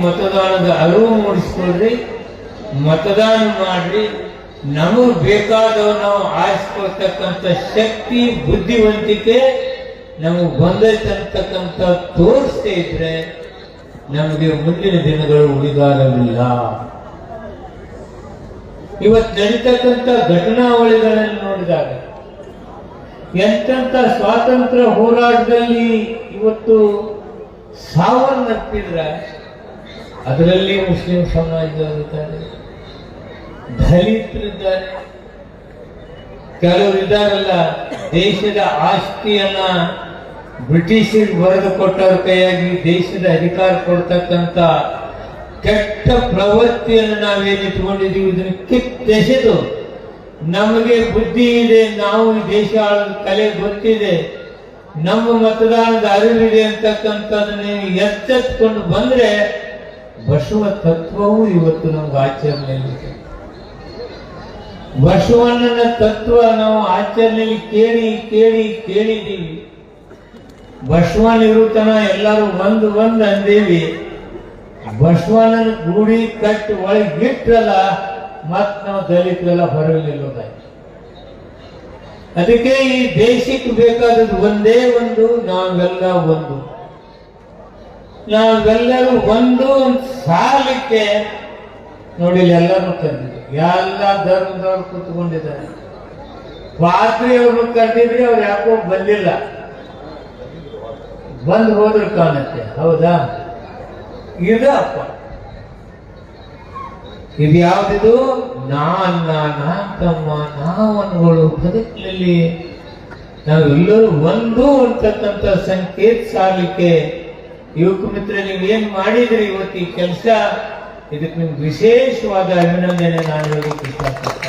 ಮತದಾನದ ಅರಿವು ಮೂಡಿಸ್ಕೊಳ್ರಿ, ಮತದಾನ ಮಾಡ್ರಿ. ನಮಗ್ ಬೇಕಾದವ್ ನಾವು ಆರಿಸ್ಕೊಳ್ತಕ್ಕಂಥ ಶಕ್ತಿ ಬುದ್ಧಿವಂತಿಕೆ ನಮಗ್ ಬಂದೈತಂತಕ್ಕಂಥ ತೋರಿಸ್ತಾ ಇದ್ರೆ ನಮಗೆ ಮುಂದಿನ ದಿನಗಳು ಉಳಿಗಾಲವಿಲ್ಲ. ಇವತ್ತು ನಡೀತಕ್ಕಂಥ ಘಟನಾವಳಿಗಳನ್ನು ನೋಡಿದಾಗ ಎಂತೆಂಥ ಸ್ವಾತಂತ್ರ್ಯ ಹೋರಾಟದಲ್ಲಿ ಇವತ್ತು ಸಾವನ್ನಪ್ಪಿದ್ರ ಅದರಲ್ಲಿ ಮುಸ್ಲಿಂ ಸಮಾಜದವರಿದ್ದಾರೆ, ದಲಿತರಿದ್ದಾರೆ, ಕೆಲವರು ಇದ್ದಾರಲ್ಲ ದೇಶದ ಆಸ್ತಿಯನ್ನ ಬ್ರಿಟಿಷರಿಗೆ ಬರೆದು ಕೊಟ್ಟವ್ರ ಕೈಯಾಗಿ ದೇಶದ ಅಧಿಕಾರ ಕೊಡ್ತಕ್ಕಂಥ ಕೆಟ್ಟ ಪ್ರವೃತ್ತಿಯನ್ನು ನಾವೇನು ಇಟ್ಕೊಂಡಿದ್ದೀವಿ ಇದನ್ನು ಕಿತ್ತೆಸೆದು ನಮಗೆ ಬುದ್ಧಿ ಇದೆ, ನಾವು ಈ ದೇಶ ಆಳೋದು ಕಲೆ ಗೊತ್ತಿದೆ, ನಮ್ಮ ಮತದಾನದ ಅರಿವಿದೆ ಅಂತಕ್ಕಂಥದ್ದನ್ನ ಎಚ್ಚೆತ್ಕೊಂಡು ಬಂದ್ರೆ ಬಸವ ತತ್ವವು ಇವತ್ತು ನಮ್ಗೆ ಆಚರಣೆಯಲ್ಲಿದೆ. ಬಸವಣ್ಣನ ತತ್ವ ನಾವು ಆಚರಣೆಯಲ್ಲಿ ಕೇಳಿದ್ದೀವಿ. ಬಸವಣ್ಣ ಇರುತನ ಎಲ್ಲರೂ ಒಂದು ಅಂದೇವಿ. ಬಸವಣ್ಣನ ಗೂಡಿ ಕಟ್ಟಿ ಒಳಗಿಟ್ರಲ್ಲ ಮತ್ ನಾವು ದಲಿತರೆಲ್ಲ ಹೊರಗೆ ನಿಲ್ಲೋದಾಯ್ತು. ಅದಕ್ಕೆ ಈ ದೇಶಕ್ಕೆ ಬೇಕಾದದ್ದು ಒಂದೇ ಒಂದು, ನಾವೆಲ್ಲರೂ ಒಂದು ಸಾಲಕ್ಕೆ ನೋಡಿ ಎಲ್ಲರೂ ಕರೆದಿದ್ರು. ಎಲ್ಲ ಧರ್ಮದವ್ರು ಕೂತ್ಕೊಂಡಿದ್ದಾರೆ. ಪಾದ್ರಿಯವ್ರನ್ನು ಕರೆದಿದ್ರೆ ಅವ್ರು ಯಾಕೋ ಬಂದಿಲ್ಲ, ಬಂದು ಹೋದ್ರು ಕಾಣುತ್ತೆ. ಹೌದಾ? ಇದಪ್ಪ ಇದು ಯಾವ್ದಿದು? ತಮ್ಮ ನಾವನ್ಗಳು ಬದುಕಿನಲ್ಲಿ ನಾವೆಲ್ಲರೂ ಒಂದು ಅಂತಕ್ಕಂಥ ಸಂಕೇತ ಸಾಲಿಕೆ ಯುವಕ ಮಿತ್ರ ನೀವೇನ್ ಮಾಡಿದ್ರಿ ಇವತ್ತು ಈ ಕೆಲಸ, ಇದಕ್ಕೆ ನಿಮ್ಗೆ ವಿಶೇಷವಾದ ಅಭಿನಂದನೆ ನಾನು ಹೇಳೋದಕ್ಕೆ ಇಷ್ಟಪಡ್ತೀನಿ.